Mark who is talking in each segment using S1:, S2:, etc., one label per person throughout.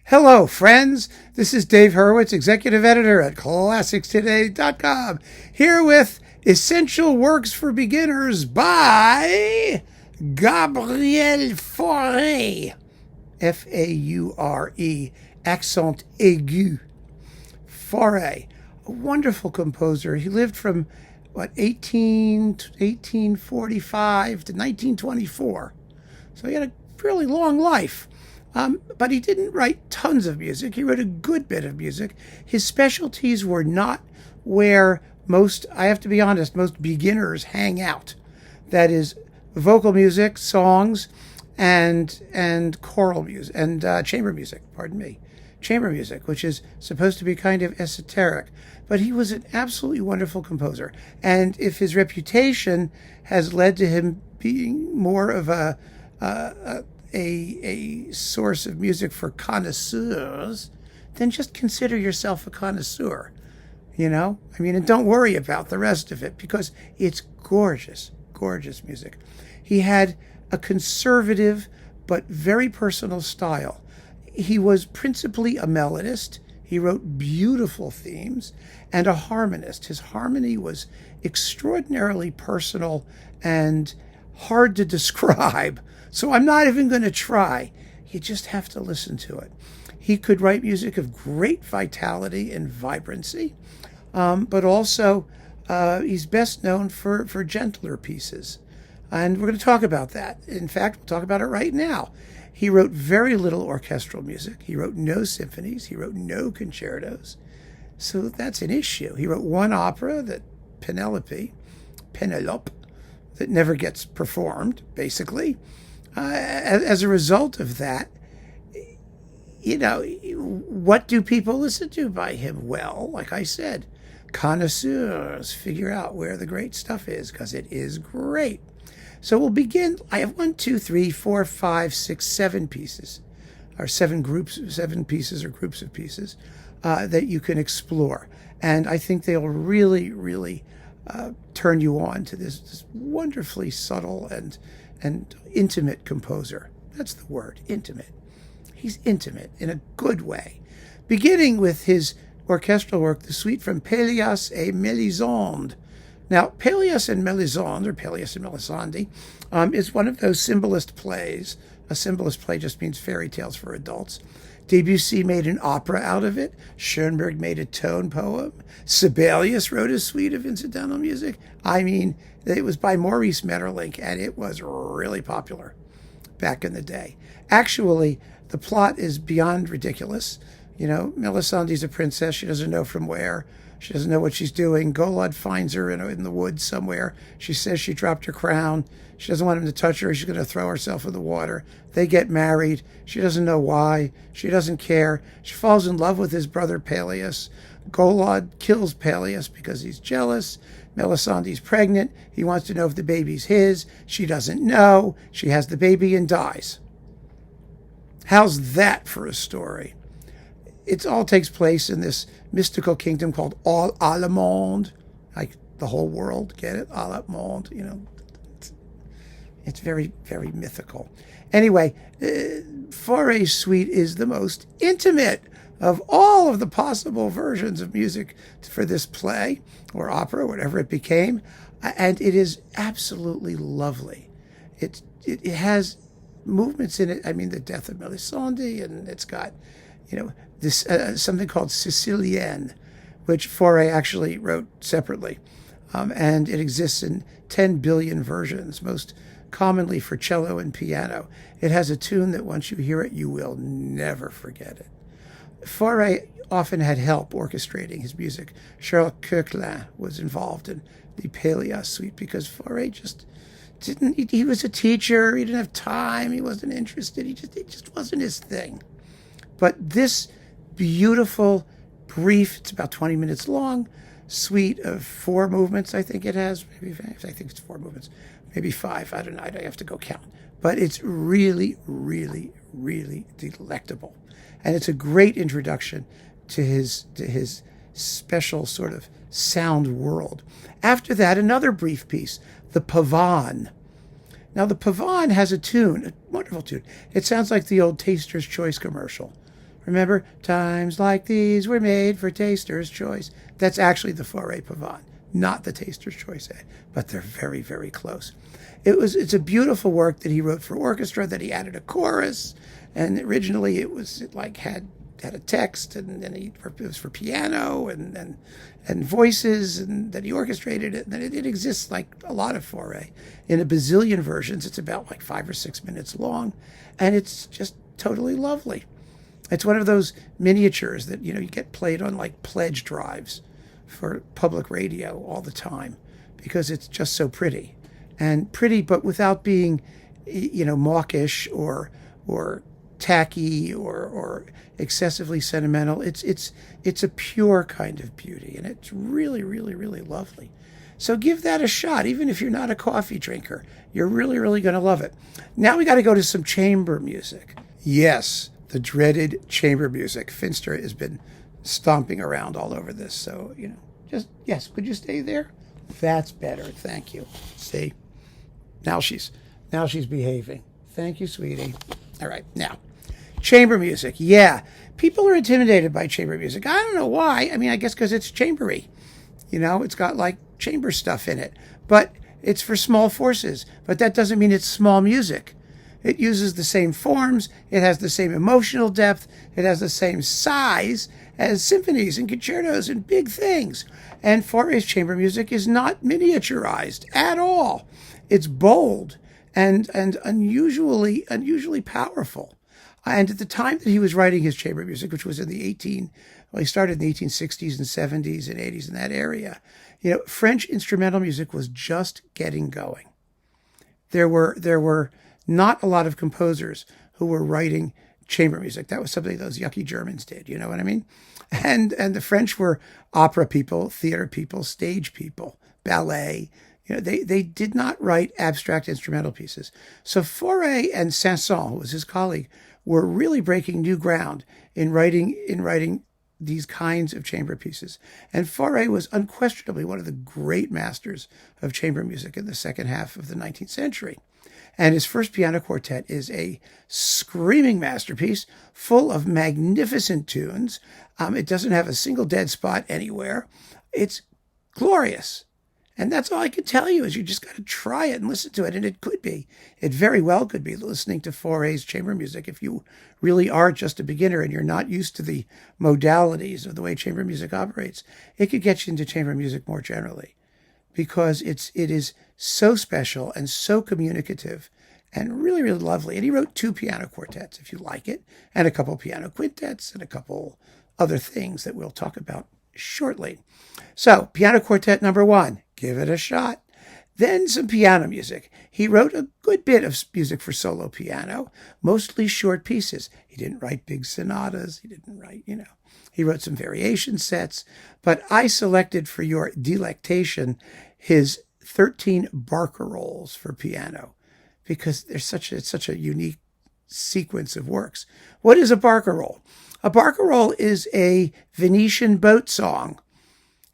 S1: Hello, friends. This is Dave Hurwitz, executive editor at ClassicsToday.com, here with Essential Works for Beginners by Gabriel Fauré. Faure, accent aigu. Fauré, a wonderful composer. He lived from 1845 to 1924. So he had a really long life. But he didn't write tons of music. He wrote a good bit of music. His specialties were not where most, I have to be honest, most beginners hang out. That is vocal music, songs, and choral music, and chamber music, chamber music, which is supposed to be kind of esoteric. But he was an absolutely wonderful composer. And if his reputation has led to him being more of a source of music for connoisseurs, then just consider yourself a connoisseur, and don't worry about the rest of it because it's gorgeous, gorgeous music. He had a conservative but very personal style. He was principally a melodist. He wrote beautiful themes and a harmonist. His harmony was extraordinarily personal and hard to describe. So I'm not even going to try. You just have to listen to it. He could write music of great vitality and vibrancy, but also he's best known for gentler pieces. And we're going to talk about that. In fact, we'll talk about it right now. He wrote very little orchestral music. He wrote no symphonies. He wrote no concertos. So that's an issue. He wrote one opera, Penelope, that never gets performed, basically. As a result of that, what do people listen to by him? Well, like I said, connoisseurs figure out where the great stuff is because it is great. So we'll begin. I have 7 pieces, or 7 pieces or groups of pieces that you can explore. And I think they'll really, really turn you on to this wonderfully subtle and intimate composer. That's the word, intimate. He's intimate in a good way. Beginning with his orchestral work, the suite from Pelléas et Mélisande. Now, Pelléas and Mélisande, or Pelléas and Mélisande, is one of those symbolist plays. A symbolist play just means fairy tales for adults. Debussy made an opera out of it. Schoenberg made a tone poem. Sibelius wrote a suite of incidental music. It was by Maurice Maeterlinck, and it was really popular back in the day. Actually, the plot is beyond ridiculous. Mélisande's a princess. She doesn't know from where. She doesn't know what she's doing. Golod finds her in the woods somewhere. She says she dropped her crown. She doesn't want him to touch her. She's going to throw herself in the water. They get married. She doesn't know why. She doesn't care. She falls in love with his brother Pelléas. Golod kills Pelléas because he's jealous. Mélisande's pregnant. He wants to know if the baby's his. She doesn't know. She has the baby and dies. How's that for a story? It all takes place in this mystical kingdom called All-le-Monde, like the whole world. Get it? All-le-Monde, It's very, very mythical. Anyway, Fauré's suite is the most intimate of all of the possible versions of music for this play or opera, whatever it became, and it is absolutely lovely. It has movements in it. The death of Mélisande, and it's got, this something called Sicilienne, which Fauré actually wrote separately, and it exists in 10 billion versions, most commonly for cello and piano. It has a tune that once you hear it, you will never forget it. Fauré often had help orchestrating his music. Charles Coquelin was involved in the Pelléas suite because Fauré just didn't. He was a teacher. He didn't have time. He wasn't interested. It just wasn't his thing. But this beautiful, brief, it's about 20 minutes long, suite of 4 movements, I think it has. I think it's 4 movements. Maybe 5. I don't know. I have to go count. But it's really, really, really delectable. And it's a great introduction to his special sort of sound world. After that, another brief piece, the Pavane. Now, the Pavane has a tune, a wonderful tune. It sounds like the old Taster's Choice commercial. Remember, times like these were made for taster's choice. That's actually the Fauré Pavane, not the taster's choice, but they're very, very close. It's a beautiful work that he wrote for orchestra, that he added a chorus, and originally it had a text, and then it was for piano and voices, and then he orchestrated it. And then it exists like a lot of Fauré in a bazillion versions. It's about like 5 or 6 minutes long, and it's just totally lovely. It's one of those miniatures that you get played on like pledge drives for public radio all the time, because it's just so pretty, but without being mawkish or tacky or excessively sentimental. It's a pure kind of beauty, and it's really, really, really lovely. So give that a shot. Even if you're not a coffee drinker, you're really, really going to love it. Now we got to go to some chamber music. Yes, the dreaded chamber music. Finster has been stomping around all over this, so yes. Could you stay there? That's better. Thank you. See, now she's behaving. Thank you, sweetie. All right, now, chamber music. Yeah, people are intimidated by chamber music. I don't know why. I mean, I guess because it's chambery. It's got like chamber stuff in it. But it's for small forces. But that doesn't mean it's small music. It uses the same forms. It has the same emotional depth. It has the same size as symphonies and concertos and big things. And Fauré's chamber music is not miniaturized at all. It's bold and unusually powerful. And at the time that he was writing his chamber music, which was in he started in the 1860s and 70s and 80s in that area, French instrumental music was just getting going. There were not a lot of composers who were writing chamber music. That was something those yucky Germans did, you know what I mean? And the French were opera people, theater people, stage people, ballet. They did not write abstract instrumental pieces. So Fauré and Chanson, who was his colleague, were really breaking new ground in writing these kinds of chamber pieces. And Fauré was unquestionably one of the great masters of chamber music in the second half of the 19th century. And his first piano quartet is a screaming masterpiece full of magnificent tunes. It doesn't have a single dead spot anywhere. It's glorious. And that's all I can tell you, is you just got to try it and listen to it. And it very well could be listening to Fauré's chamber music if you really are just a beginner and you're not used to the modalities of the way chamber music operates. It could get you into chamber music more generally, because it is so special and so communicative and really, really lovely. And he wrote 2 piano quartets, if you like it, and a couple piano quintets and a couple other things that we'll talk about shortly. So, piano quartet number 1, give it a shot. Then some piano music. He wrote a good bit of music for solo piano, mostly short pieces. He didn't write big sonatas. He didn't write, he wrote some variation sets. But I selected for your delectation his 13 Barcarolles for piano, because there's such a unique sequence of works. What is a barcarolle? A barcarolle is a Venetian boat song.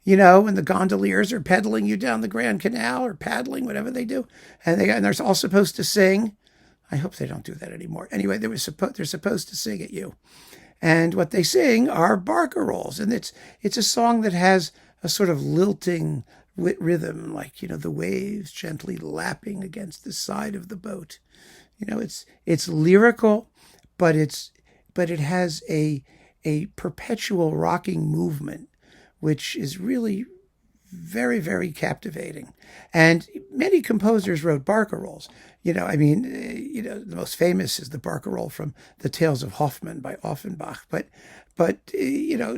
S1: When the gondoliers are pedaling you down the Grand Canal, or paddling, whatever they do, and they're all supposed to sing. I hope they don't do that anymore. Anyway, they're supposed to sing at you, and what they sing are barcarolles, and it's a song that has a sort of lilting rhythm, like the waves gently lapping against the side of the boat. It's lyrical, but it has a perpetual rocking movement, which is really very, very captivating. And many composers wrote barcarolles. The most famous is the barcarolle from The Tales of Hoffmann by Offenbach. But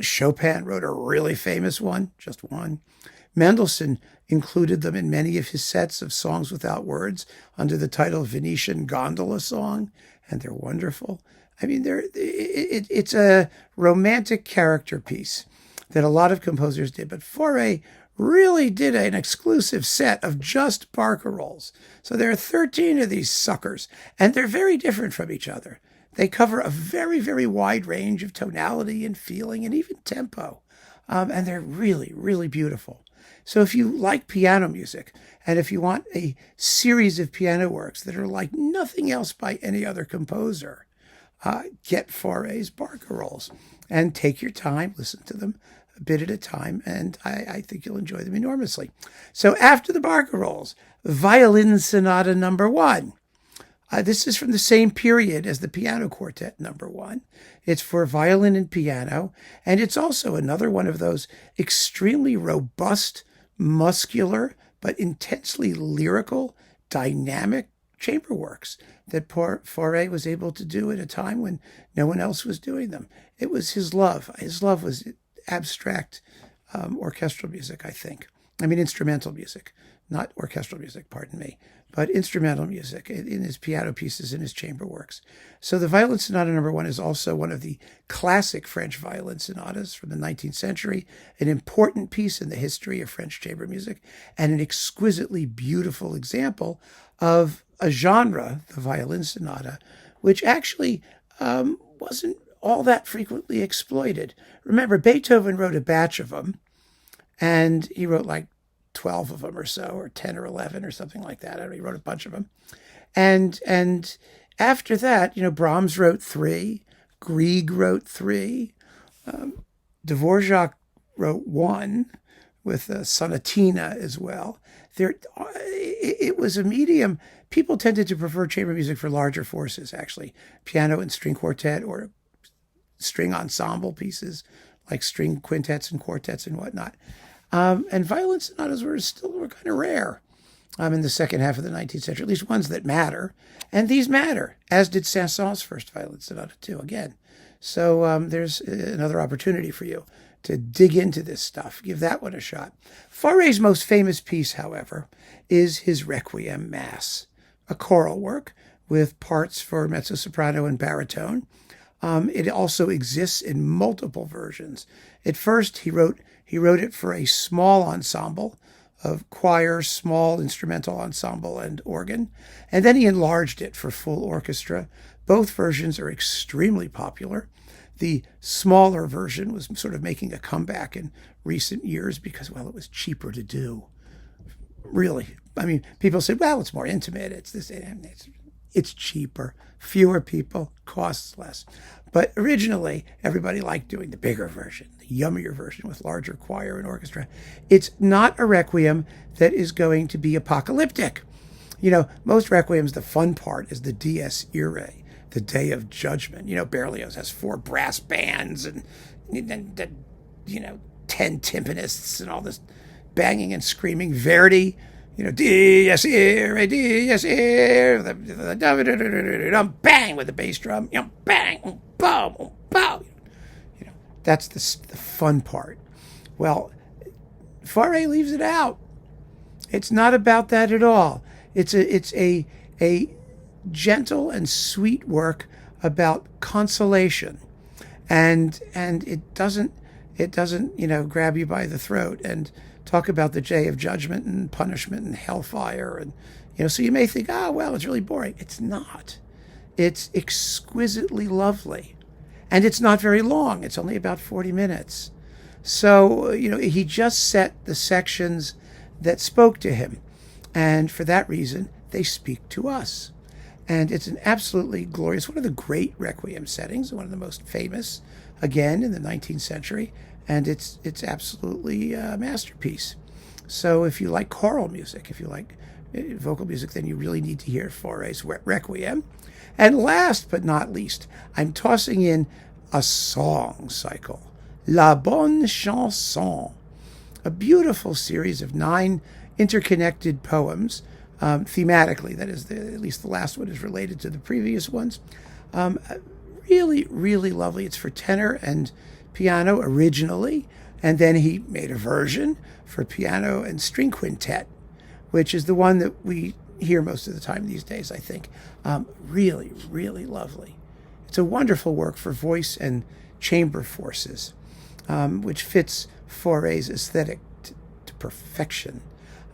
S1: Chopin wrote a really famous one, just one. Mendelssohn included them in many of his sets of songs without words under the title Venetian Gondola Song, and they're wonderful. It's a romantic character piece that a lot of composers did, but Fauré really did an exclusive set of just barcarolles. So there are 13 of these suckers, and they're very different from each other. They cover a very, very wide range of tonality and feeling and even tempo, and they're really, really beautiful. So if you like piano music, and if you want a series of piano works that are like nothing else by any other composer, get Fauré's Barcarolles and take your time, listen to them a bit at a time, and I think you'll enjoy them enormously. So after the Barcarolles, Violin Sonata No. 1. This is from the same period as the Piano Quartet No. 1. It's for violin and piano, and it's also another one of those extremely robust, muscular, but intensely lyrical, dynamic chamber works that Fauré was able to do at a time when no one else was doing them. It was his love. His love was abstract orchestral music, I think. I mean, instrumental music, not orchestral music, pardon me, but instrumental music in his piano pieces, in his chamber works. So the Violin Sonata No. 1 is also one of the classic French violin sonatas from the 19th century, an important piece in the history of French chamber music, and an exquisitely beautiful example of a genre, the violin sonata, which actually wasn't all that frequently exploited. Remember, Beethoven wrote a batch of them, and he wrote like 12 of them or so, or 10 or 11 or something like that. I don't know, he wrote a bunch of them. And after that, Brahms wrote 3, Grieg wrote 3, Dvorak wrote 1 with a sonatina as well. It was a medium. People tended to prefer chamber music for larger forces, actually, piano and string quartet or string ensemble pieces like string quintets and quartets and whatnot. And violin sonatas were kind of rare in the second half of the 19th century, at least ones that matter. And these matter, as did Saint-Saëns' first violin sonata, too, again. So there's another opportunity for you to dig into this stuff. Give that one a shot. Fauré's most famous piece, however, is his Requiem Mass, a choral work with parts for mezzo-soprano and baritone. It also exists in multiple versions. At first, he wrote it for a small ensemble of choir, small instrumental ensemble, and organ, and then he enlarged it for full orchestra. Both versions are extremely popular. The smaller version was sort of making a comeback in recent years because, well, it was cheaper to do. Really. I mean, people said, well, it's more intimate. It's cheaper. Fewer people, costs less. But originally, everybody liked doing the bigger version, the yummier version with larger choir and orchestra. It's not a requiem that is going to be apocalyptic. Most requiems, the fun part is the dies irae, the Day of Judgment. Berlioz has 4 brass bands and 10 timpanists and all this banging and screaming. Verdi, dies irae, dies irae, bang with the bass drum, bang, boom, boom. That's the fun part. Well, Fauré leaves it out. It's not about that at all. It's a gentle and sweet work about consolation, and it doesn't grab you by the throat and talk about the Day of Judgment and punishment and hellfire, and so you may think, well, it's really boring. It's not. It's exquisitely lovely, and it's not very long. It's only about 40 minutes. So he just set the sections that spoke to him, and for that reason they speak to us. And it's an absolutely glorious, one of the great requiem settings, one of the most famous, again, in the 19th century. And it's absolutely a masterpiece. So if you like choral music, if you like vocal music, then you really need to hear Fauré's Requiem. And last but not least, I'm tossing in a song cycle, La Bonne Chanson, a beautiful series of 9 interconnected poems, thematically, that is, at least the last one is related to the previous ones. Really, really lovely. It's for tenor and piano originally, and then he made a version for piano and string quintet, which is the one that we hear most of the time these days, I think. Really, really lovely. It's a wonderful work for voice and chamber forces, which fits Fauré's aesthetic to perfection.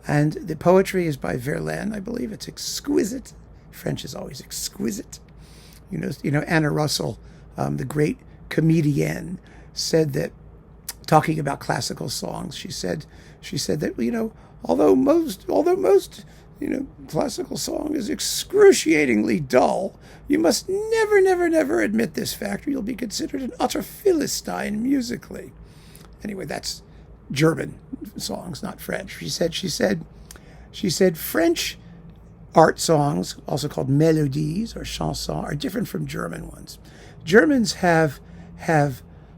S1: And the poetry is by Verlaine, I believe. It's exquisite. French is always exquisite. Anna Russell, the great comedienne, said that, talking about classical songs, she said that although most classical song is excruciatingly dull. You must never, never, never admit this fact, or you'll be considered an utter Philistine musically. Anyway, that's German songs, not French. She said French art songs, also called mélodies or chansons, are different from German ones. Germans have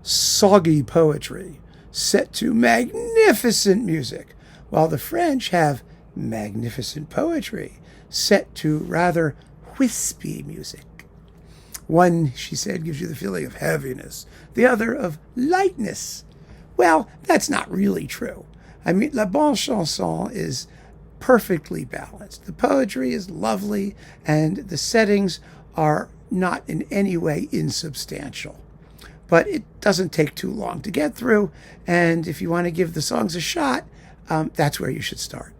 S1: soggy poetry set to magnificent music, while the French have magnificent poetry set to rather wispy music. One, she said, gives you the feeling of heaviness, the other of lightness. Well, that's not really true. I mean, la bonne chanson is perfectly balanced. The poetry is lovely, and the settings are not in any way insubstantial. But it doesn't take too long to get through, and if you want to give the songs a shot, that's where you should start.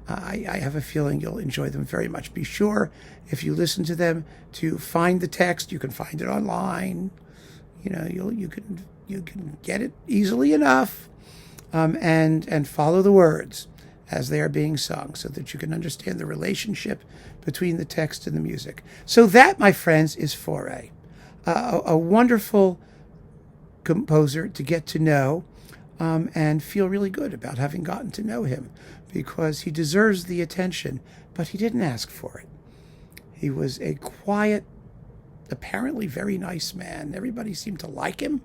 S1: I have a feeling you'll enjoy them very much. Be sure, if you listen to them, to find the text. You can find it online. You can get it easily enough, and follow the words as they are being sung, so that you can understand the relationship between the text and the music. So that, my friends, is Fauré, a wonderful composer to get to know, and feel really good about having gotten to know him, because he deserves the attention, but he didn't ask for it. He was a quiet, apparently very nice man. Everybody seemed to like him,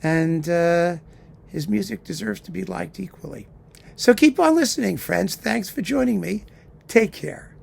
S1: and his music deserves to be liked equally. So keep on listening, friends. Thanks for joining me. Take care.